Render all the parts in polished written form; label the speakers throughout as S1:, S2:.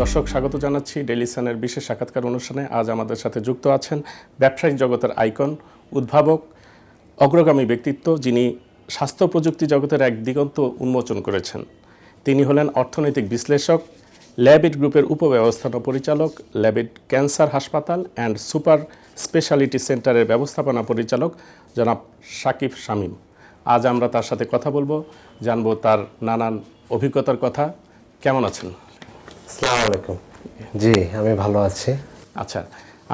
S1: দর্শক স্বাগত জানাচ্ছি ডেইলি সানের বিশেষ সাক্ষাৎকার অনুষ্ঠানে। আজ আমাদের সাথে যুক্ত আছেন ব্যবসায়িক জগতের আইকন, উদ্ভাবক, অগ্রগামী ব্যক্তিত্ব, যিনি স্বাস্থ্য প্রযুক্তি জগতের এক দিগন্ত উন্মোচন করেছেন। তিনি হলেন অর্থনৈতিক বিশ্লেষক, ল্যাবিট গ্রুপের উপব্যবস্থাপনা পরিচালক, ল্যাবিট ক্যান্সার হাসপাতাল অ্যান্ড সুপার স্পেশালিটি সেন্টারের ব্যবস্থাপনা পরিচালক জনাব সাকিব শামীম। আজ আমরা তার সাথে কথা বলবো, জানবো তার নানান অভিজ্ঞতার কথা। কেমন আছেন?
S2: আসসালামু আলাইকুম। জি, আমি ভালো আছি।
S1: আচ্ছা,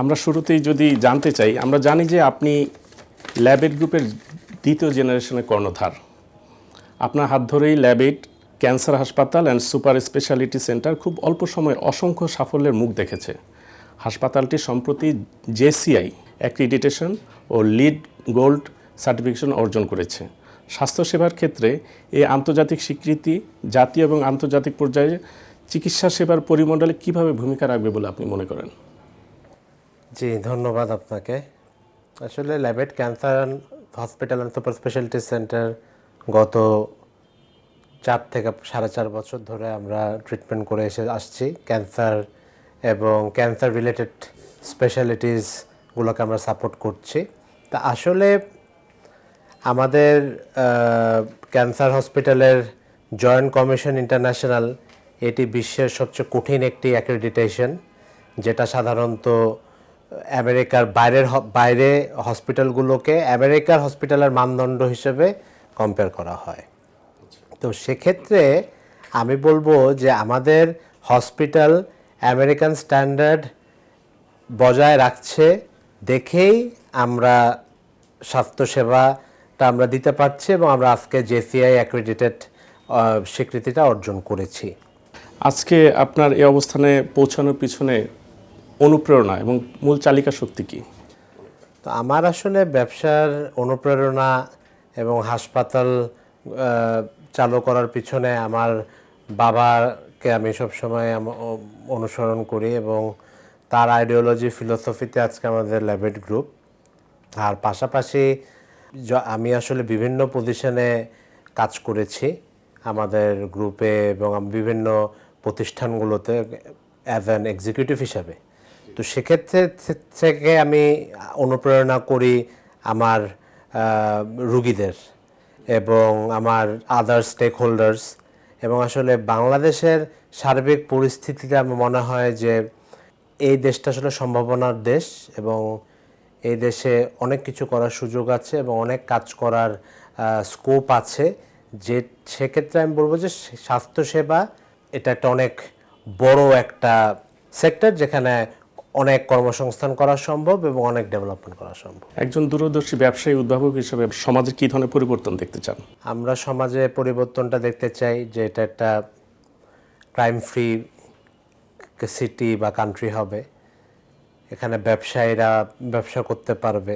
S1: আমরা শুরুতেই যদি জানতে চাই, আমরা জানি যে আপনি ল্যাবিট গ্রুপের দ্বিতীয় জেনারেশনের কর্ণধার। আপনার হাত ধরেই ল্যাবিট ক্যান্সার হাসপাতাল অ্যান্ড সুপার স্পেশালিটি সেন্টার খুব অল্প সময়ে অসংখ্য সাফল্যের মুখ দেখেছে। হাসপাতালটি সম্প্রতি জেসিআই অ্যাক্রিডিটেশন ও লিড গোল্ড সার্টিফিকেশন অর্জন করেছে। স্বাস্থ্যসেবার ক্ষেত্রে এই আন্তর্জাতিক স্বীকৃতি জাতীয় এবং আন্তর্জাতিক পর্যায়ে চিকিৎসা সেবার পরিমণ্ডলে কীভাবে ভূমিকা রাখবে বলে আপনি মনে করেন?
S2: জি, ধন্যবাদ আপনাকে। আসলে ল্যাবিট cancer hospital and super speciality centre গত 4 থেকে 4.5 বছর ধরে আমরা ট্রিটমেন্ট করে আসছি। ক্যান্সার এবং ক্যান্সার রিলেটেড স্পেশালিটিসগুলোকে আমরা সাপোর্ট করছি। তা আসলে আমাদের ক্যান্সার হসপিটালের জয়েন্ট কমিশন ইন্টারন্যাশনাল, এটি বিশ্বের সবচেয়ে কঠিন একটি অ্যাক্রেডিটেশন, যেটা সাধারণত আমেরিকার বাইরে হসপিটালগুলোকে আমেরিকার হসপিটালের মানদণ্ড হিসেবে কম্পেয়ার করা হয়। তো সেক্ষেত্রে আমি বলবো যে আমাদের হসপিটাল আমেরিকান স্ট্যান্ডার্ড বজায় রাখছে দেখেই আমরা স্বাস্থ্যসেবাটা আমরা দিতে পারছি এবং আমরা আজকে জেসিআই অ্যাক্রেডিটেড স্বীকৃতিটা অর্জন করেছি।
S1: আজকে আপনার এই অবস্থানে পৌঁছানোর পিছনে অনুপ্রেরণা এবং মূল চালিকা শক্তি কী?
S2: তো আমার আসলে ব্যবসার অনুপ্রেরণা এবং হাসপাতাল চালু করার পিছনে আমার বাবাকে আমি সবসময় অনুসরণ করি এবং তার আইডিওলজি ফিলোসফিতে আজকে আমাদের ল্যাবিট গ্রুপ। আর পাশাপাশি আমি আসলে বিভিন্ন পজিশনে কাজ করেছি আমাদের গ্রুপে এবং বিভিন্ন প্রতিষ্ঠানগুলোতে অ্যাজ অ্যান এক্সিকিউটিভ হিসাবে। তো সেক্ষেত্রে থেকে আমি অনুপ্রেরণা করি আমার রুগীদের এবং আমার আদার স্টেক হোল্ডার্স। এবং আসলে বাংলাদেশের সার্বিক পরিস্থিতিতে আমার মনে হয় যে এই দেশটা আসলে সম্ভাবনার দেশ এবং এই দেশে অনেক কিছু করার সুযোগ আছে এবং অনেক কাজ করার স্কোপ আছে। যে সেক্ষেত্রে আমি বলবো যে স্বাস্থ্যসেবা এটা একটা অনেক বড় একটা সেক্টর, যেখানে অনেক কর্মসংস্থান করা সম্ভব এবং অনেক ডেভেলপমেন্ট করা সম্ভব।
S1: একজন দূরদর্শী ব্যবসায়ী উদ্ভাবক হিসেবে সমাজে কী ধরনের পরিবর্তন দেখতে চান?
S2: আমরা সমাজে পরিবর্তনটা দেখতে চাই যে এটা একটা ক্রাইম ফ্রি সিটি বা কান্ট্রি হবে। এখানে ব্যবসায়ীরা ব্যবসা করতে পারবে,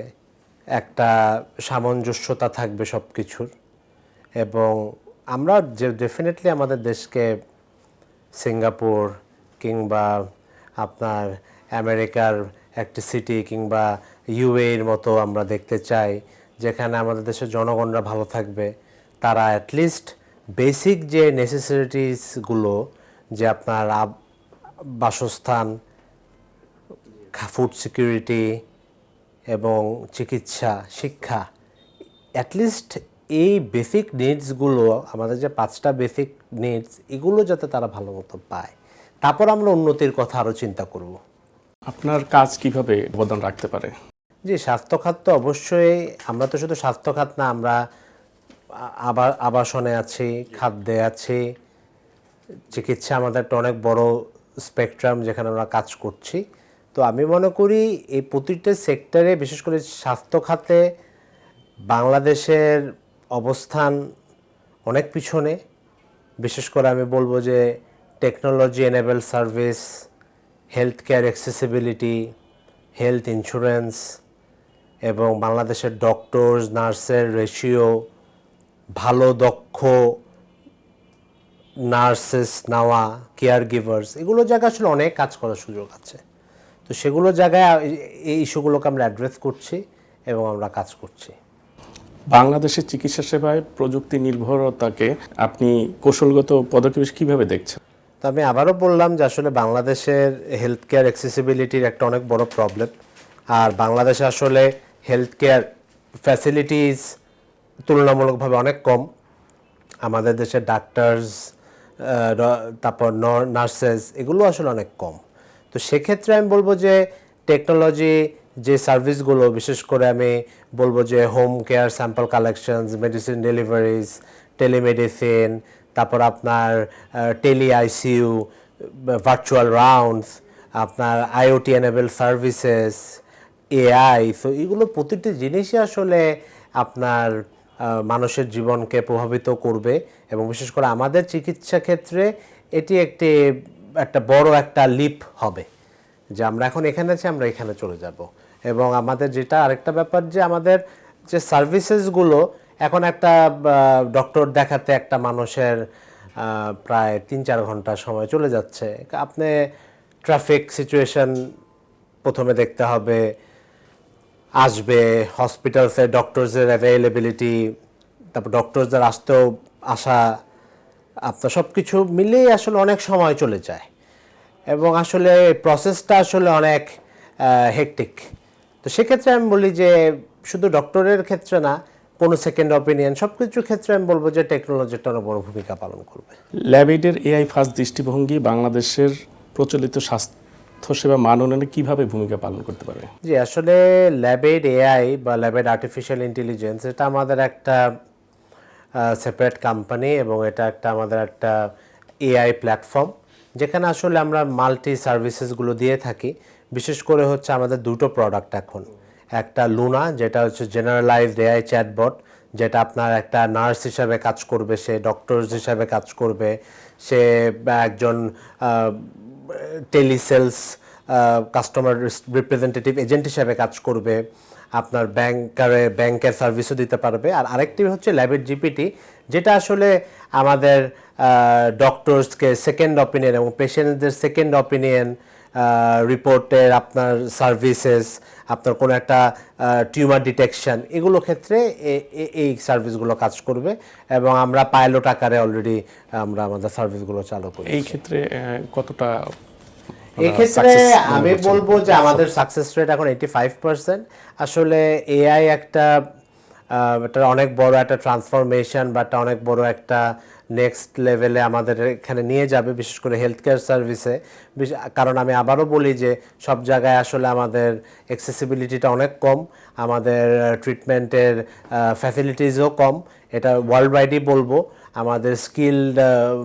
S2: একটা সামঞ্জস্যতা থাকবে সব কিছুর। এবং আমরা যে ডেফিনেটলি আমাদের দেশকে সিঙ্গাপুর কিংবা আপনার আমেরিকার একটি সিটি কিংবা ইউএইর মতো আমরা দেখতে চাই, যেখানে আমাদের দেশের জনগণরা ভালো থাকবে। তারা অ্যাটলিস্ট বেসিক যে নেসেসিটিসগুলো, যে আপনার বাসস্থান, ফুড সিকিউরিটি এবং চিকিৎসা, শিক্ষা, অ্যাটলিস্ট এই বেসিক নিডসগুলো, আমাদের যে 5টা বেসিক নিডস, এগুলো যাতে তারা ভালো মতো পায়, তারপর আমরা উন্নতির কথা আরও চিন্তা করব।
S1: আপনার কাজ কিভাবে অবদান রাখতে পারে?
S2: জি, স্বাস্থ্যখাত তো অবশ্যই। আমরা তো শুধু স্বাস্থ্যখাত না, আমরা আবাসনে আছি, খাদ্যে আছি, চিকিৎসা আমাদের একটা অনেক বড় স্পেকট্রাম যেখানে আমরা কাজ করছি। তো আমি মনে করি এই প্রতিটা সেক্টরে, বিশেষ করে স্বাস্থ্য খাতে বাংলাদেশের অবস্থান অনেক পিছনে। বিশেষ করে আমি বলবো যে technology enable service, health care accessibility, health insurance এবং বাংলাদেশের ডক্টরস নার্সের রেশিও, ভালো দক্ষ নার্সেস নেওয়া, কেয়ার গিভার্স, এগুলো জায়গায় আসলে অনেক কাজ করার সুযোগ আছে। তো সেগুলো জায়গায় এই ইস্যুগুলোকে আমরা অ্যাড্রেস করছি এবং আমরা কাজ করছি।
S1: বাংলাদেশের চিকিৎসা সেবায় প্রযুক্তি নির্ভরতাকে আপনি কৌশলগত পদক্ষেপ কীভাবে দেখছেন?
S2: তো আমি আবারও বললাম যে আসলে বাংলাদেশের হেলথ কেয়ার অ্যাক্সেসিবিলিটির একটা অনেক বড় প্রবলেম। আর বাংলাদেশে আসলে হেলথ কেয়ার ফ্যাসিলিটিস তুলনামূলকভাবে অনেক কম। আমাদের দেশে ডাক্তারস, তারপর নার্সেস, এগুলো আসলে অনেক কম। তো সেক্ষেত্রে আমি বলবো যে টেকনোলজি যে সার্ভিসগুলো, বিশেষ করে আমি বলবো যে home care, sample collections, medicine deliveries, telemedicine, তারপর আপনার টেলি আইসিইউ, ভার্চুয়াল রাউন্ডস, আপনার IoT enable services, AI, so এগুলো প্রতিটি জিনিসই আসলে আপনার মানুষের জীবনকে প্রভাবিত করবে। এবং বিশেষ করে আমাদের চিকিৎসা ক্ষেত্রে এটি একটা বড় একটা লিপ হবে, যে আমরা এখন এখানে আছি, আমরা এখানে চলে যাব। এবং আমাদের যেটা আরেকটা ব্যাপার, যে আমাদের যে সার্ভিসেসগুলো এখন একটা ডক্টর দেখাতে একটা মানুষের প্রায় 3-4 ঘন্টা সময় চলে যাচ্ছে। আপনি ট্রাফিক সিচুয়েশন প্রথমে দেখতে হবে, আসবে হসপিটালসে ডক্টরসের অ্যাভেলেবিলিটি, তারপর ডক্টরসদের আসা, আপনার সব কিছু মিলিয়ে আসলে অনেক সময় চলে যায়। এবং আসলে প্রসেসটা আসলে অনেক হেকটিক। তো সেক্ষেত্রে আমি বলি যে শুধু ডক্টরের ক্ষেত্রে না, কোনো সেকেন্ড অপিনিয়ন, সব কিছুর ক্ষেত্রে আমি বলবো যে টেকনোলজিটা অনেক বড় ভূমিকা পালন করবে।
S1: ল্যাবেডের এআই ফার্স্ট দৃষ্টিভঙ্গি বাংলাদেশের প্রচলিত স্বাস্থ্যসেবা মান উন্নয়নে কীভাবে ভূমিকা পালন করতে পারে?
S2: জি, আসলে ল্যাবেড এআই বা ল্যাবেড আর্টিফিশিয়াল ইন্টেলিজেন্স, এটা আমাদের একটা সেপারেট কোম্পানি, এবং এটা আমাদের একটা এআই প্ল্যাটফর্ম, যেখানে আসলে আমরা মাল্টি সার্ভিসেসগুলো দিয়ে থাকি। বিশেষ করে হচ্ছে আমাদের দুটো প্রোডাক্ট এখন, একটা লুনা, যেটা হচ্ছে জেনারেলাইজড এআই চ্যাটবট, যেটা আপনার একটা নার্স হিসাবে কাজ করবে, সে ডক্টরস হিসাবে কাজ করবে, সে একজন টেলিসেলস কাস্টমার রিপ্রেজেন্টেটিভ এজেন্ট হিসাবে কাজ করবে, আপনার ব্যাংকের সার্ভিসও দিতে পারবে। আর আরেকটি হচ্ছে ল্যাবেড জিপিটি, যেটা আসলে আমাদের ডক্টরসকে সেকেন্ড অপিনিয়ন এবং পেশেন্টদের সেকেন্ড অপিনিয়ন রিপোর্টের, আপনার সার্ভিসেস, আপনার কোনো একটা টিউমার ডিটেকশন, এগুলো ক্ষেত্রে এই সার্ভিসগুলো কাজ করবে। এবং আমরা পাইলট আকারে অলরেডি আমরা আমাদের সার্ভিসগুলো চালু করি।
S1: এই ক্ষেত্রে কতটা
S2: এই ক্ষেত্রে আমি বলবো যে আমাদের সাকসেস রেট এখন 85%। আসলে এআই এটা অনেক বড় একটা ট্রান্সফরমেশন, বা একটা অনেক বড় একটা নেক্সট লেভেলে আমাদের এখানে নিয়ে যাবে, বিশেষ করে হেলথ কেয়ার সার্ভিসে। কারণ আমি আবারও বলি যে সব জায়গায় আসলে আমাদের অ্যাক্সেসিবিলিটিটা অনেক কম, আমাদের ট্রিটমেন্টের ফ্যাসিলিটিসও কম, এটা ওয়ার্ল্ড ওয়াইডই বলবো। আমাদের স্কিলড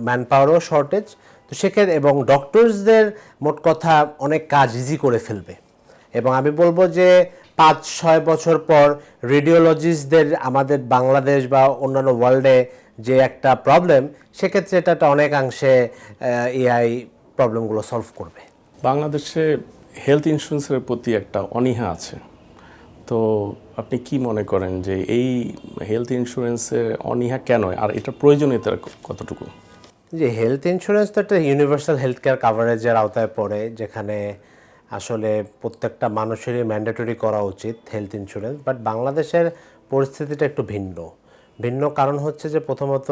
S2: ম্যান পাওয়ারও শর্টেজ। তো সেক্ষেত্রে এবং ডক্টরসদের মোট কথা অনেক কাজ ইজি করে ফেলবে। এবং আমি বলবো যে 5-6 বছর পর রেডিওলজিস্টদের আমাদের বাংলাদেশ বা অন্যান্য ওয়ার্ল্ডে যে একটা প্রবলেম, সেক্ষেত্রে এটা অনেকাংশে এআই প্রবলেমগুলো সলভ করবে।
S1: বাংলাদেশে হেলথ ইন্স্যুরেন্সের প্রতি একটা অনীহা আছে, তো আপনি কি মনে করেন যে এই হেলথ ইন্স্যুরেন্সের অনীহা কেন, আর এটা প্রয়োজনীয়তা কতটুকু?
S2: যে হেলথ ইন্স্যুরেন্স তো একটা ইউনিভার্সাল হেলথ কেয়ার কাভারেজের আওতায় পড়ে, যেখানে আসলে প্রত্যেকটা মানুষেরই ম্যান্ডেটরি করা উচিত হেলথ ইন্স্যুরেন্স। বাট বাংলাদেশের পরিস্থিতিটা একটু ভিন্ন কারণ হচ্ছে যে প্রথমত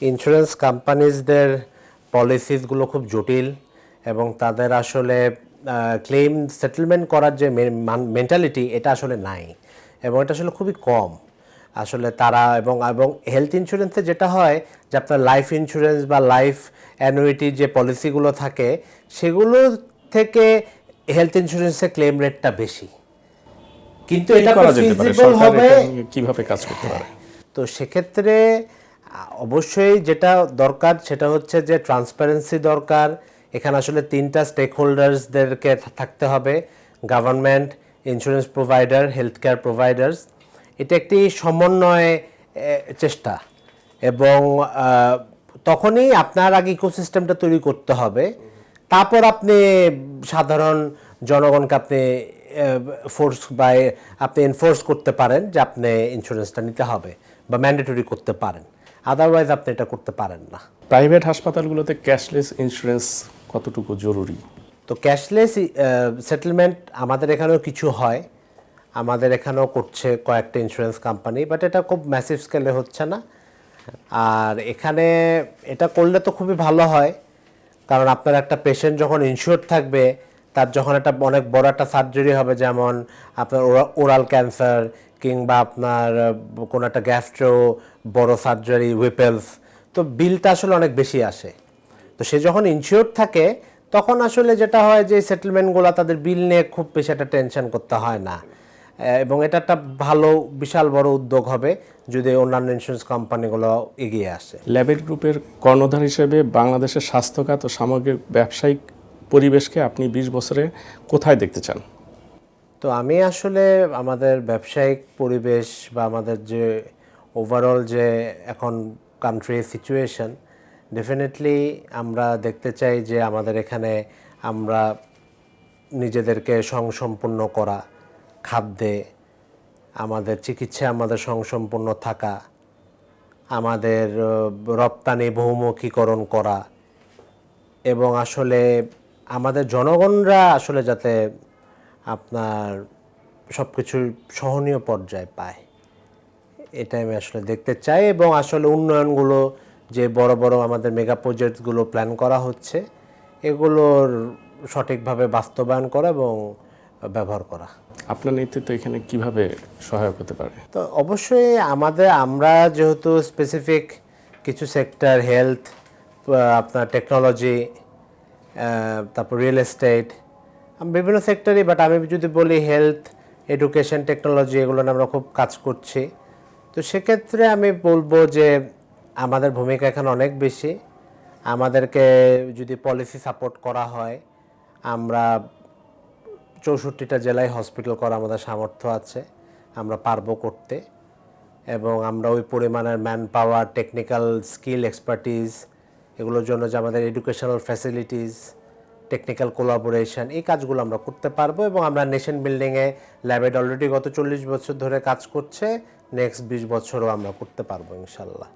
S2: ইন্স্যুরেন্স কোম্পানিজদের পলিসিসগুলো খুব জটিল, এবং তাদের আসলে ক্লেম সেটেলমেন্ট করার যে মেন্টালিটি, এটা আসলে নাই, এবং এটা আসলে খুবই কম আসলে তারা। এবং হেলথ ইন্স্যুরেন্সে যেটা হয় যে আপনার লাইফ ইন্স্যুরেন্স বা লাইফ অ্যানুইটি যে পলিসিগুলো থাকে, সেগুলো থেকে হেলথ ইন্স্যুরেন্সের ক্লেম রেটটা বেশি, কিন্তু এটা ফিজিবল হবে
S1: কিভাবে কাজ করতে পারে।
S2: তো সেক্ষেত্রে অবশ্যই যেটা দরকার সেটা হচ্ছে যে ট্রান্সপারেন্সি দরকার। এখানে আসলে 3টা স্টেক হোল্ডার্সদেরকে থাকতে হবে, government, insurance provider, health care providers. এটা একটি সমন্বয় চেষ্টা, এবং তখনই আপনার আগে ইকোসিস্টেমটা তৈরি করতে হবে, তারপর আপনি সাধারণ জনগণকে আপনি আপনি এনফোর্স করতে পারেন যে আপনি ইন্স্যুরেন্সটা নিতে হবে, বা ম্যান্ডেটরি করতে পারেন। আদারওয়াইজ আপনি এটা করতে পারেন না।
S1: প্রাইভেট হাসপাতালগুলোতে ক্যাশলেস ইন্স্যুরেন্স কতটুকু জরুরি?
S2: তো ক্যাশলেস সেটেলমেন্ট আমাদের এখানেও কিছু হয়, আমাদের এখানেও করছে কয়েকটা ইন্স্যুরেন্স কোম্পানি, বাট এটা খুব ম্যাসিভ স্কেলে হচ্ছে না। আর এখানে এটা করলে তো খুবই ভালো হয়, কারণ আপনার একটা পেশেন্ট যখন ইনশিওর থাকবে, তার যখন একটা অনেক বড় একটা সার্জারি হবে, যেমন আপনার ওরাল ক্যান্সার কিংবা আপনার কোনো একটা গ্যাস্ট্রো বড় সার্জারি, হুইপেলস, তো বিলটা আসলে অনেক বেশি আসে। তো সে যখন ইনশিওর থাকে তখন আসলে যেটা হয় যে সেটেলমেন্টগুলো তাদের বিল নিয়ে খুব বেশি একটা টেনশন করতে হয় না। এবং এটা একটা ভালো বিশাল বড় উদ্যোগ হবে যদি অন্যান্য ইন্স্যুরেন্স কোম্পানিগুলো এগিয়ে আসে।
S1: ল্যাবেট গ্রুপের কর্ণধার হিসেবে বাংলাদেশের স্বাস্থ্যখাত ও সামগ্রিক ব্যবসায়িক পরিবেশকে আপনি 20 বছরে কোথায় দেখতে চান?
S2: তো আমি আসলে আমাদের ব্যবসায়িক পরিবেশ বা আমাদের যে ওভারঅল যে এখন কান্ট্রির সিচুয়েশন, ডেফিনেটলি আমরা দেখতে চাই যে আমাদের এখানে আমরা নিজেদেরকে স্বয়ংসম্পূর্ণ করা, খাদ্যে, আমাদের চিকিৎসায় আমাদের স্বয়ংসম্পূর্ণ থাকা, আমাদের রপ্তানি বহুমুখীকরণ করা, এবং আসলে আমাদের জনগণরা আসলে যাতে আপনার সব কিছুর সহনীয় পর্যায়ে পায়, এটাই আমি আসলে দেখতে চাই। এবং আসলে উন্নয়নগুলো যে বড় বড় আমাদের মেগা প্রজেক্টগুলো প্ল্যান করা হচ্ছে, এগুলোর সঠিকভাবে বাস্তবায়ন করা এবং ব্যবহার করা।
S1: আপনার নেতৃত্ব এখানে কিভাবে সহায়ক হতে পারে?
S2: তো অবশ্যই আমরা যেহেতু স্পেসিফিক কিছু সেক্টর, হেলথ, আপনার টেকনোলজি, তারপর রিয়েল এস্টেট, বিভিন্ন সেক্টরই, বাট আমি যদি বলি হেলথ, এডুকেশন, টেকনোলজি, এগুলো নিয়ে আমরা খুব কাজ করছি। তো সেক্ষেত্রে আমি বলবো যে আমাদের ভূমিকা এখানে অনেক বেশি। আমাদেরকে যদি পলিসি সাপোর্ট করা হয়, আমরা 64টা জেলায় হসপিটাল করা আমাদের সামর্থ্য আছে, আমরা পারবো করতে। এবং আমরা ওই পরিমাণের man power, technical skill, expertise, এগুলোর জন্য যে আমাদের এডুকেশনাল ফ্যাসিলিটিস, টেকনিক্যাল কোলাবোরেশন, এই কাজগুলো আমরা করতে পারবো। এবং আমরা নেশন বিল্ডিংয়ে ল্যাবেট অলরেডি গত 40 বছর ধরে কাজ করছে, নেক্সট 20 বছরও আমরা করতে পারবো ইনশাল্লাহ।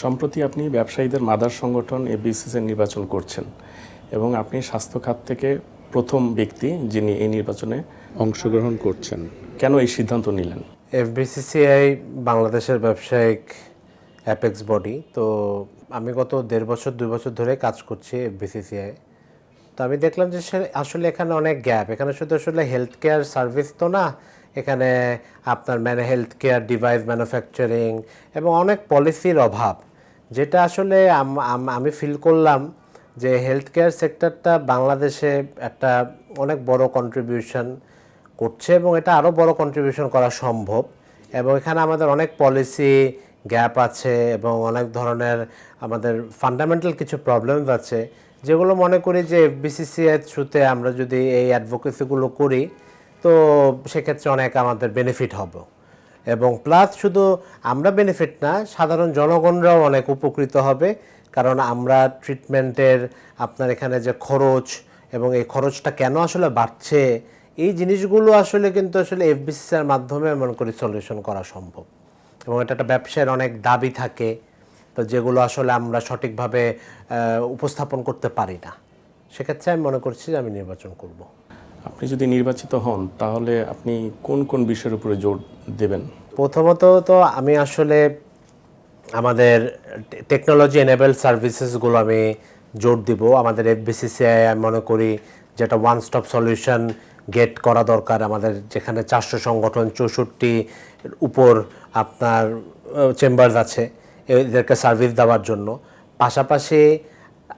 S1: সম্প্রতি আপনি ব্যবসায়ীদের মাদার সংগঠন এফবিসিসি নির্বাচন করছেন এবং আপনি স্বাস্থ্য খাত থেকে প্রথম ব্যক্তি যিনি এই নির্বাচনে অংশগ্রহণ করছেন। কেন এই সিদ্ধান্ত নিলেন?
S2: এফবিসিসিআই বাংলাদেশের ব্যবসায়িক অ্যাপেক্স বডি। তো আমি গত 1.5 বছর 2 বছর ধরে কাজ করছি এফবিসিসিআই। তো আমি দেখলাম যে আসলে এখানে অনেক গ্যাপ। এখানে শুধু আসলে হেলথ কেয়ার সার্ভিস তো না, এখানে আপনার হেলথ কেয়ার ডিভাইস ম্যানুফ্যাকচারিং এবং অনেক পলিসির অভাব, যেটা আসলে আমি ফিল করলাম যে হেলথ কেয়ার সেক্টরটা বাংলাদেশে একটা অনেক বড় কন্ট্রিবিউশন করছে এবং এটা আরও বড় কন্ট্রিবিউশন করা সম্ভব। এবং এখানে আমাদের অনেক পলিসি গ্যাপ আছে এবং অনেক ধরনের আমাদের ফান্ডামেন্টাল কিছু প্রবলেমস আছে, যেগুলো মনে করি যে এফবিসিসিআই থ্রুতে আমরা যদি এই অ্যাডভোকেসিগুলো করি তো সেক্ষেত্রে অনেক আমাদের বেনিফিট হবে। এবং প্লাস শুধু আমরা বেনিফিট না, সাধারণ জনগণরাও অনেক উপকৃত হবে। কারণ আমরা ট্রিটমেন্টের আপনার এখানে যে খরচ এবং এই খরচটা কেন আসলে বাড়ছে, এই জিনিসগুলো আসলে কিন্তু আসলে এফবিসিসির মাধ্যমে মনে করি সলিউশন করা সম্ভব। এবং এটা একটা ব্যবসায়ের অনেক দাবি থাকে, তো যেগুলো আসলে আমরা সঠিকভাবে উপস্থাপন করতে পারি না। সেক্ষেত্রে আমি মনে করছি যে আমি নির্বাচন করব।
S1: আপনি যদি নির্বাচিত হন তাহলে আপনি কোন কোন বিষয়ের উপরে জোর দেবেন?
S2: প্রথমত তো আমি আসলে আমাদের টেকনোলজি এনেবল সার্ভিসেসগুলো আমি জোর দিব। আমাদের এফবিসিসিআই আমি মনে করি যেটা ওয়ান স্টপ সলিউশন গেট করা দরকার। আমাদের যেখানে 400 সংগঠন, 64 উপর আপনার চেম্বার্স আছে এদেরকে সার্ভিস দেওয়ার জন্য। পাশাপাশি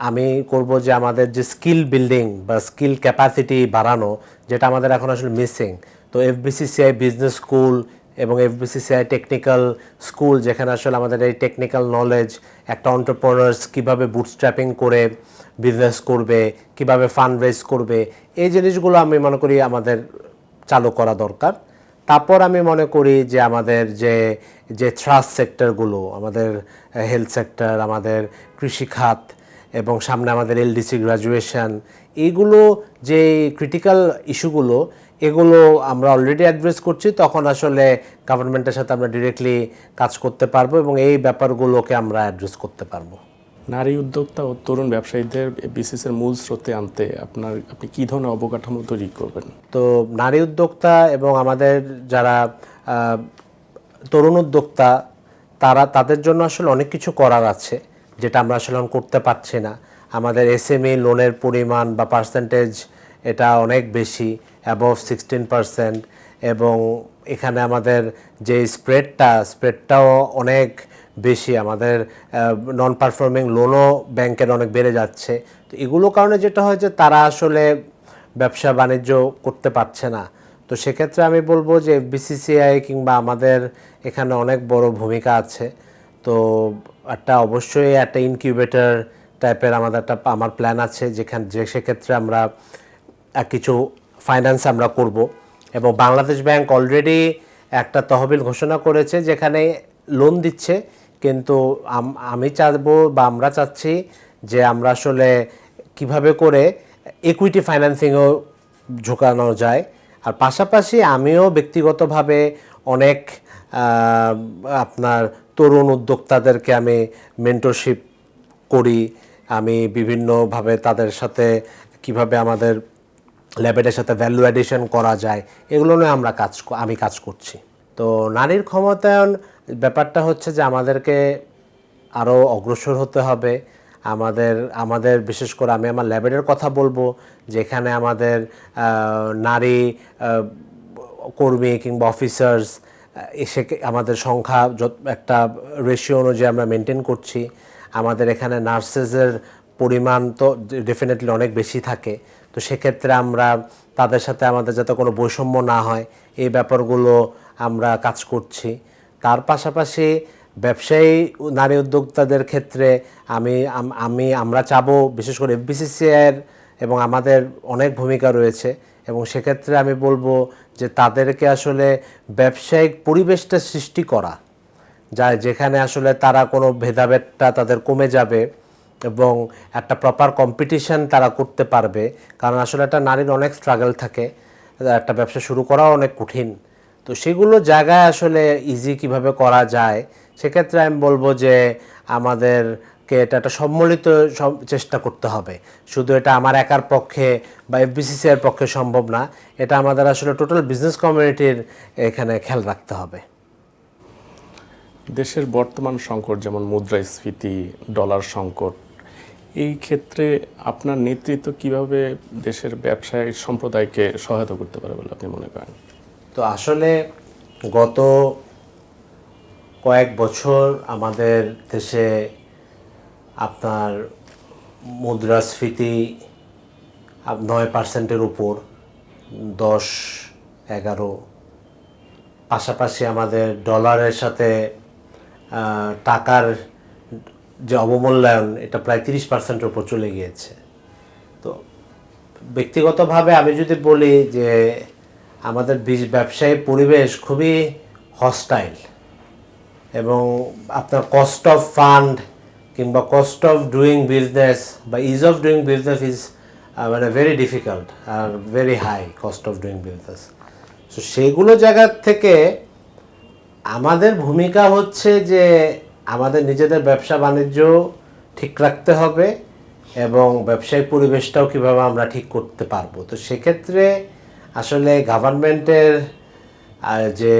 S2: আমি করব যে আমাদের যে স্কিল বিল্ডিং বা স্কিল ক্যাপাসিটি বাড়ানো, যেটা আমাদের এখন আসলে মিসিং। তো এফবিসিসিআই বিজনেস স্কুল এবং এফবিসিসিআই টেকনিক্যাল স্কুল, যেখানে আসলে আমাদের এই টেকনিক্যাল নলেজ, একটা এন্টারপ্রেনার্স কীভাবে বুটস্ট্র্যাপিং করে বিজনেস করবে, কিভাবে ফান্ড রেজ করবে, এই জিনিসগুলো আমি মনে করি আমাদের চালু করা দরকার। তারপর আমি মনে করি যে আমাদের যে ট্রাস্ট সেক্টরগুলো, আমাদের হেলথ সেক্টর, আমাদের কৃষিখাত এবং সামনে আমাদের এলডিসি গ্র্যাজুয়েশন, এইগুলো যে ক্রিটিক্যাল ইস্যুগুলো, এগুলো আমরা অলরেডি অ্যাড্রেস করছি। তখন আসলে গভর্নমেন্টের সাথে আমরা ডিরেক্টলি কাজ করতে পারবো এবং এই ব্যাপারগুলোকে আমরা অ্যাড্রেস করতে পারবো।
S1: নারী উদ্যোক্তা ও তরুণ ব্যবসায়ীদের বিসিসের মূল স্রোতে আনতে আপনি কী ধরনের অবকাঠামো তৈরি করবেন?
S2: তো নারী উদ্যোক্তা এবং আমাদের যারা তরুণ উদ্যোক্তা, তাদের জন্য আসলে অনেক কিছু করার আছে যেটা আমরা আসলে করতে পারছি না। আমাদের এসএমই লোনের পরিমাণ বা পার্সেন্টেজ এটা অনেক বেশি, অ্যাবভ 16%, এবং এখানে আমাদের যে স্প্রেডটাও অনেক বেশি। আমাদের নন পারফর্মিং লোনও ব্যাংকের অনেক বেড়ে যাচ্ছে। তো এগুলো কারণে যেটা হয় যে তারা আসলে ব্যবসা বাণিজ্য করতে পারছে না। তো সেক্ষেত্রে আমি বলবো যে বিসিসিআই কিংবা আমাদের এখানে অনেক বড় ভূমিকা আছে। তো অবশ্যই একটা ইনকিউবেটর টাইপের আমার প্ল্যান আছে, সেক্ষেত্রে আমরা কিছু ফাইন্যান্স আমরা করব। এবং বাংলাদেশ ব্যাংক অলরেডি একটা তহবিল ঘোষণা করেছে যেখানে লোন দিচ্ছে, কিন্তু আমি চাইবো বা আমরা চাচ্ছি যে আমরা আসলে কিভাবে করে ইকুইটি ফাইন্যান্সিংও ঝুঁকানো যায়। আর পাশাপাশি আমিও ব্যক্তিগতভাবে অনেক আপনার তরুণ উদ্যোক্তাদেরকে আমি মেন্টরশিপ করি। আমি বিভিন্নভাবে তাদের সাথে কিভাবে আমাদের ল্যাবেটের সাথে ভ্যালু অ্যাডিশন করা যায় এগুলো নিয়ে আমি কাজ করছি। তো নারীর ক্ষমতায়ন ব্যাপারটা হচ্ছে যে আমাদেরকে আরও অগ্রসর হতে হবে। আমাদের বিশেষ করে আমি আমার ল্যাবেটের কথা বলবো, যেখানে আমাদের নারী কর্মী কিংবা অফিসার্স এসে আমাদের সংখ্যা একটা রেশিও অনুযায়ী আমরা মেনটেন করছি। আমাদের এখানে নার্সেসের পরিমাণ তো ডেফিনেটলি অনেক বেশি থাকে। তো সেক্ষেত্রে আমরা তাদের সাথে আমাদের যাতে কোনো বৈষম্য না হয় এই ব্যাপারগুলো আমরা কাজ করছি। তার পাশাপাশি ব্যবসায়ী নারী উদ্যোক্তাদের ক্ষেত্রে আমরা চাবো, বিশেষ করে এফবিসিসিআইয়ের এবং আমাদের অনেক ভূমিকা রয়েছে, এবং সেক্ষেত্রে আমি বলবো যে তাদেরকে আসলে ব্যবসায়িক পরিবেশটা সৃষ্টি করা যায় যেখানে আসলে তারা কোনো ভেদাভেদটা তাদের কমে যাবে এবং একটা প্রপার কম্পিটিশন তারা করতে পারবে। কারণ আসলে একটা নারীর অনেক স্ট্রাগল থাকে, একটা ব্যবসা শুরু করাও অনেক কঠিন। তো সেগুলো জায়গায় আসলে ইজি কিভাবে করা যায়, সেক্ষেত্রে আমি বলবো যে আমাদেরকে এটা একটা সম্মিলিত চেষ্টা করতে হবে। শুধু এটা আমার একার পক্ষে বা এফবিসিসিআইয়ের পক্ষে সম্ভব না, এটা আমাদের আসলে টোটাল বিজনেস কমিউনিটির এখানে খেয়াল রাখতে হবে।
S1: দেশের বর্তমান সংকট যেমন মুদ্রাস্ফীতি, ডলার সংকট, এই ক্ষেত্রে আপনার নেতৃত্ব কিভাবে দেশের ব্যবসায়ী সম্প্রদায়কে সহায়তা করতে পারে বলে আপনি মনে করেন?
S2: তো আসলে গত কয়েক বছর আমাদের দেশে আপনার মুদ্রাস্ফীতি 9%-এর উপর, 10-11, পাশাপাশি আমাদের ডলারের সাথে টাকার যে অবমূল্যায়ন এটা প্রায় 30%-এর উপর চলে গিয়েছে। তো ব্যক্তিগতভাবে আমি যদি বলি যে আমাদের ব্যবসায়ী পরিবেশ খুবই হস্টাইল, এবং আপনার কস্ট অফ ফান্ড কিংবা কস্ট অফ ডুইং বিজনেস বা ease of doing business is মানে ভেরি ডিফিকাল্ট আর very high cost of doing business. So সেইগুলো জায়গার থেকে আমাদের ভূমিকা হচ্ছে যে আমাদের নিজেদের ব্যবসা বাণিজ্য ঠিক রাখতে হবে এবং ব্যবসায়িক পরিবেশটাও কীভাবে আমরা ঠিক করতে পারবো। তো সেক্ষেত্রে আসলে গভর্নমেন্টের যে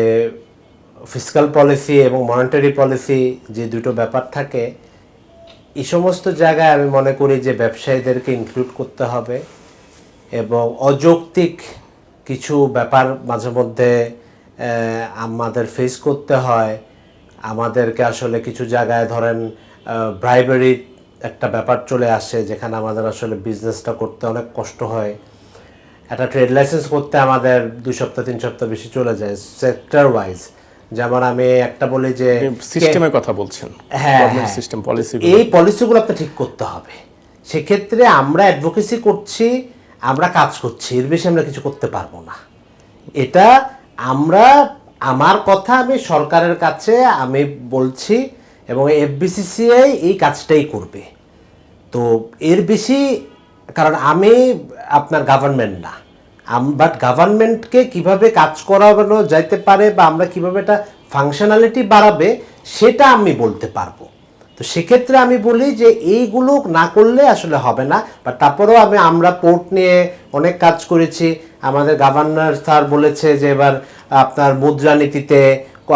S2: ফিসকাল পলিসি এবং মনিটারি পলিসি যে দুটো ব্যাপার থাকে, এই সমস্ত জায়গায় আমি মনে করি যে ব্যবসায়ীদেরকে ইনক্লুড করতে হবে, এবং অযৌক্তিক কিছু ব্যাপার মাঝে মধ্যে আমাদের ফেস করতে হয়। আমাদেরকে আসলে কিছু জায়গায় ধরেন ব্রাইবারি একটা ব্যাপার চলে আসে, যেখানে আমাদের আসলে বিজনেসটা করতে অনেক কষ্ট হয়। একটা ট্রেড লাইসেন্স করতে আমাদের 2 সপ্তাহ 3 সপ্তাহ বেশি চলে যায় সেক্টর ওয়াইজ। যেমন আমি একটা বলি যে
S1: সিস্টেমের কথা বলছেন, গভর্নমেন্ট সিস্টেম পলিসি,
S2: এই পলিসিগুলো আপনার ঠিক করতে হবে। সেক্ষেত্রে আমরা অ্যাডভোকেসি করছি, আমরা কাজ করছি, এর বেশি আমরা কিছু করতে পারবো না। এটা আমার কথা আমি সরকারের কাছে আমি বলছি, এবং এফবিসিসিআই এই কাজটাই করবে। তো এর বেশি, কারণ আমি আপনার গভর্নমেন্ট না, বাট গভর্নমেন্টকে কিভাবে কাজ করানো যাইতে পারে বা আমরা কিভাবে এটা ফাংশনালিটি বাড়াবে সেটা আমি বলতে পারবো। তো সেক্ষেত্রে আমি বলি যে এইগুলো না করলে আসলে হবে না। বাট তারপরেও আমরা পোর্ট নিয়ে অনেক কাজ করেছি। আমাদের গভর্নর স্যার বলেছে যে এবার আপনার মুদ্রানীতিতে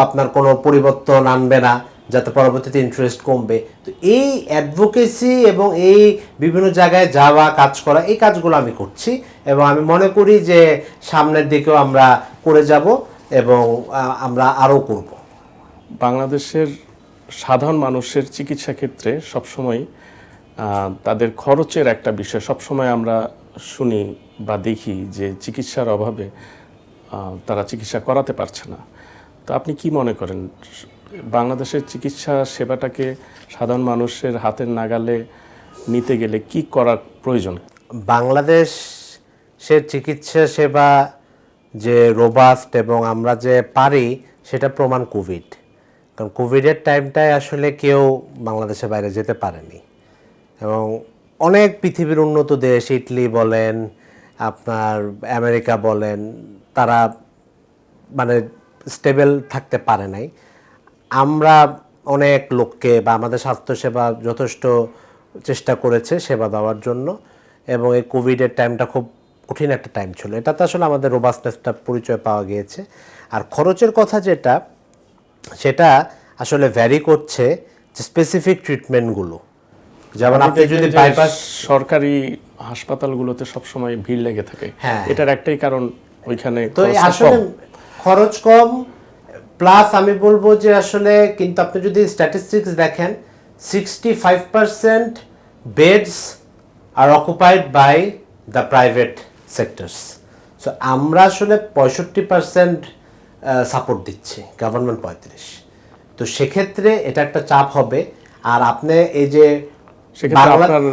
S2: আপনার কোনো পরিবর্তন আনবে না। যাতে পরবর্তীতে ইন্টারেস্ট কমবে। তো এই অ্যাডভোকেসি এবং এই বিভিন্ন জায়গায় যাওয়া, কাজ করা, এই কাজগুলো আমি করছি এবং আমি মনে করি যে সামনের দিকেও আমরা করে যাব এবং আমরা আরও করব।
S1: বাংলাদেশের সাধারণ মানুষের চিকিৎসা ক্ষেত্রে সবসময় তাদের খরচের একটা বিষয় সবসময় আমরা শুনি বা দেখি যে চিকিৎসার অভাবে তারা চিকিৎসা করাতে পারছে না। তো আপনি কি মনে করেন বাংলাদেশের চিকিৎসা সেবাটাকে সাধারণ মানুষের হাতের নাগালে নিতে গেলে কি করার প্রয়োজন?
S2: বাংলাদেশের চিকিৎসা সেবা যে রোবাস্ট এবং আমরা যে পারি সেটা প্রমাণ কোভিড। কারণ কোভিডের টাইমটায় আসলে কেউ বাংলাদেশের বাইরে যেতে পারেনি এবং অনেক পৃথিবীর উন্নত দেশ, ইটালি বলেন, আপনার আমেরিকা বলেন, তারা মানে স্টেবল থাকতে পারে নাই। আমরা অনেক লোককে বা আমাদের স্বাস্থ্যসেবা যথেষ্ট চেষ্টা করেছে সেবা দেওয়ার জন্য এবং এই কোভিডের টাইমটা খুব কঠিন একটা টাইম ছিল। এটাতে আসলে আমাদের রোবাস্টনেসটা পরিচয় পাওয়া গিয়েছে। আর খরচের কথা যেটা, সেটা আসলে ভ্যারি করছে যে স্পেসিফিক ট্রিটমেন্টগুলো, যেমন আপনি যদি বাইপাস
S1: সরকারি হাসপাতালগুলোতে সবসময় ভিড় লেগে থাকে, এটার একটাই কারণ ওইখানে
S2: তো আসলে খরচ কম, প্লাস আমি বলবো যে আসলে কিন্তু আপনি যদি স্ট্যাটিস্টিক্স দেখেন 65% beds are occupied by the private sectors. So আমরা আসলে 65% সাপোর্ট দিচ্ছি, গভর্নমেন্ট 35। তো সেক্ষেত্রে এটা একটা চাপ হবে। আর আপনি এই যে
S1: সেক্ষেত্রে আপনার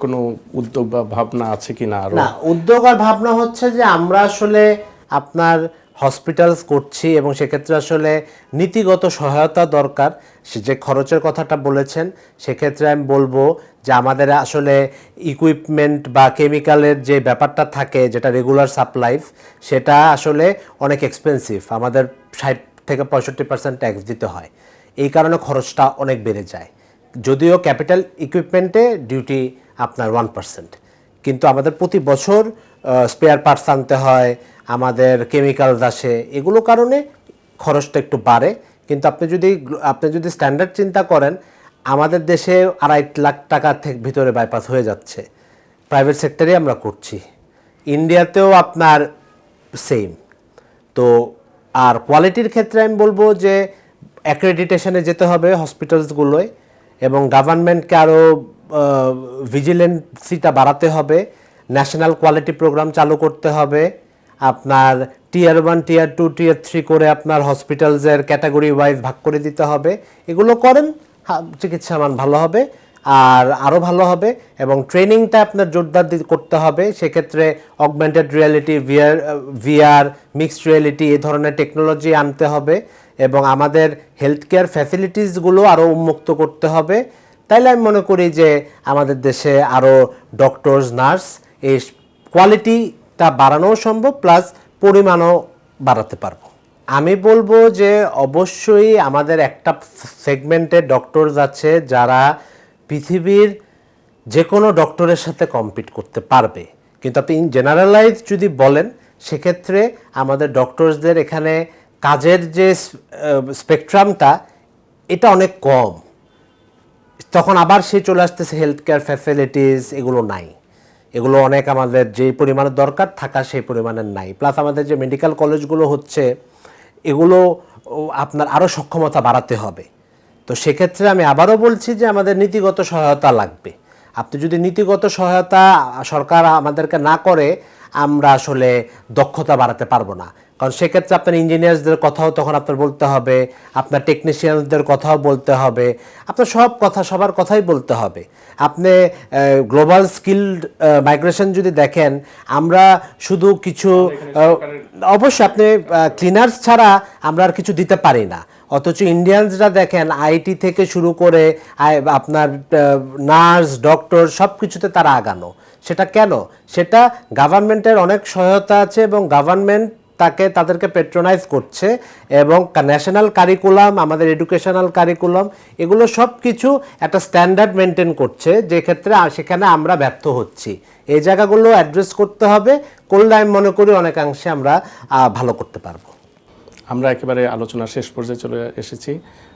S1: কোনো উদ্যোগ বা ভাবনা আছে কি না?
S2: না, উদ্যোগ আর ভাবনা হচ্ছে যে আমরা আসলে আপনার হসপিটালস করছি এবং সেক্ষেত্রে আসলে নীতিগত সহায়তা দরকার। সে যে খরচের কথাটা বলেছেন, সেক্ষেত্রে আমি বলবো যে আমাদের আসলে ইকুইপমেন্ট বা কেমিক্যালের যে ব্যাপারটা থাকে, যেটা রেগুলার সাপ্লাই, সেটা আসলে অনেক এক্সপেন্সিভ। আমাদের 60 থেকে 65% ট্যাক্স দিতে হয়, এই কারণে খরচটা অনেক বেড়ে যায়। যদিও ক্যাপিটাল ইকুইপমেন্টে ডিউটি আপনার 1%, কিন্তু আমাদের প্রতি বছর স্পেয়ার পার্টস আনতে হয়, আমাদের কেমিক্যালস আসে, এগুলো কারণে খরচটা একটু বাড়ে। কিন্তু আপনি যদি স্ট্যান্ডার্ড চিন্তা করেন, আমাদের দেশে 2.5 লাখ টাকা থেকে ভিতরে বাইপাস হয়ে যাচ্ছে, প্রাইভেট সেক্টরে আমরা করছি। ইন্ডিয়াতেও আপনার সেম। তো আর কোয়ালিটির ক্ষেত্রে আমি বলবো যে অ্যাক্রেডিটেশনে যেতে হবে হসপিটালসগুলোয় এবং গভর্নমেন্টকে আরও ভিজিলেন্সিটা বাড়াতে হবে, ন্যাশনাল কোয়ালিটি প্রোগ্রাম চালু করতে হবে, আপনার টিয়ার 1, টিয়ার 2, টিয়ার 3 করে আপনার হসপিটালসের ক্যাটাগরি ওয়াইজ ভাগ করে দিতে হবে। এগুলো করেন, চিকিৎসা মান ভালো হবে আর আরও ভালো হবে এবং ট্রেনিংটা আপনার জোরদার করতে হবে। সেক্ষেত্রে augmented reality, VR, mixed reality, এই ধরনের টেকনোলজি আনতে হবে এবং আমাদের হেলথ কেয়ার ফ্যাসিলিটিসগুলো আরও উন্মুক্ত করতে হবে। তাইলে আমি মনে করি যে আমাদের দেশে আরও ডক্টরস, নার্স, এই কোয়ালিটিটা বাড়ানোও সম্ভব, প্লাস পরিমাণও বাড়াতে পারবো। আমি বলবো যে অবশ্যই আমাদের একটা সেগমেন্টের ডক্টরস আছে যারা পৃথিবীর যে কোনো ডক্টরের সাথে কম্পিট করতে পারবে, কিন্তু আপনি ইন জেনারেলাইজ যদি বলেন, সেক্ষেত্রে আমাদের ডক্টরসদের এখানে কাজের যে স্পেকট্রামটা, এটা অনেক কম। তখন আবার সে চলে আসতেছে হেলথ কেয়ার ফ্যাসিলিটিস, এগুলো নাই। এগুলো অনেক আমাদের যে পরিমাণে দরকার থাকা সেই পরিমাণের নাই। প্লাস আমাদের যে মেডিকেল কলেজগুলো হচ্ছে, এগুলো আপনার আরও সক্ষমতা বাড়াতে হবে। তো সেক্ষেত্রে আমি আবারও বলছি যে আমাদের নীতিগত সহায়তা লাগবে। আপনি যদি নীতিগত সহায়তা সরকার আমাদেরকে না করে, আমরা আসলে দক্ষতা বাড়াতে পারবো না। কারণ সেক্ষেত্রে আপনার ইঞ্জিনিয়ার্সদের কথাও তখন আপনার বলতে হবে, আপনার টেকনিশিয়ানদের কথাও বলতে হবে, আপনার সবার কথাই বলতে হবে। আপনি গ্লোবাল স্কিলড মাইগ্রেশন যদি দেখেন, আমরা শুধু কিছু অবশ্যই আপনি ক্লিনার্স ছাড়া আমরা আর কিছু দিতে পারি না, অথচ ইন্ডিয়ানসরা দেখেন আইটি থেকে শুরু করে আপনার নার্স, ডক্টর, সব কিছুতে তারা আগানো। সেটা কেন? সেটা গভর্নমেন্টের অনেক সহায়তা আছে এবং গভর্নমেন্ট তাদেরকে পেট্রোনাইজ করছে এবং ন্যাশনাল কারিকুলাম, আমাদের এডুকেশনাল কারিকুলাম, এগুলো সব কিছু একটা স্ট্যান্ডার্ড মেনটেন করছে, যে ক্ষেত্রে সেখানে আমরা ব্যর্থ হচ্ছি। এই জায়গাগুলো অ্যাড্রেস করতে হবে, করলে আমি মনে করি অনেকাংশে আমরা ভালো করতে পারবো।
S1: আমরা একেবারে আলোচনা শেষ পর্যায়ে চলে এসেছি।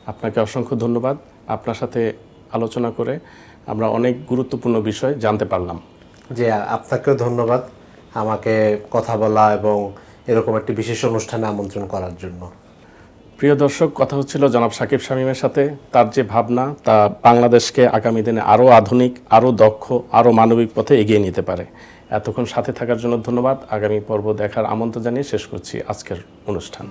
S1: আপনাকে অসংখ্য ধন্যবাদ। আপনার সাথে আলোচনা করে আমরা অনেক গুরুত্বপূর্ণ বিষয় জানতে পারলাম।
S2: জি, আপনাকেও ধন্যবাদ আমাকে কথা বলা এবং এরকম একটি বিশেষ অনুষ্ঠানে আমন্ত্রণ করার জন্য।
S1: প্রিয় দর্শক, কথা হচ্ছিল জনাব সাকিব শামীমের সাথে। তার যে ভাবনা তা বাংলাদেশকে আগামী দিনে আরও আধুনিক, আরও দক্ষ, আরও মানবিক পথে এগিয়ে নিতে পারে। এতক্ষণ সাথে থাকার জন্য ধন্যবাদ। আগামী পর্ব দেখার আমন্ত্রণ জানিয়ে শেষ করছি আজকের অনুষ্ঠান।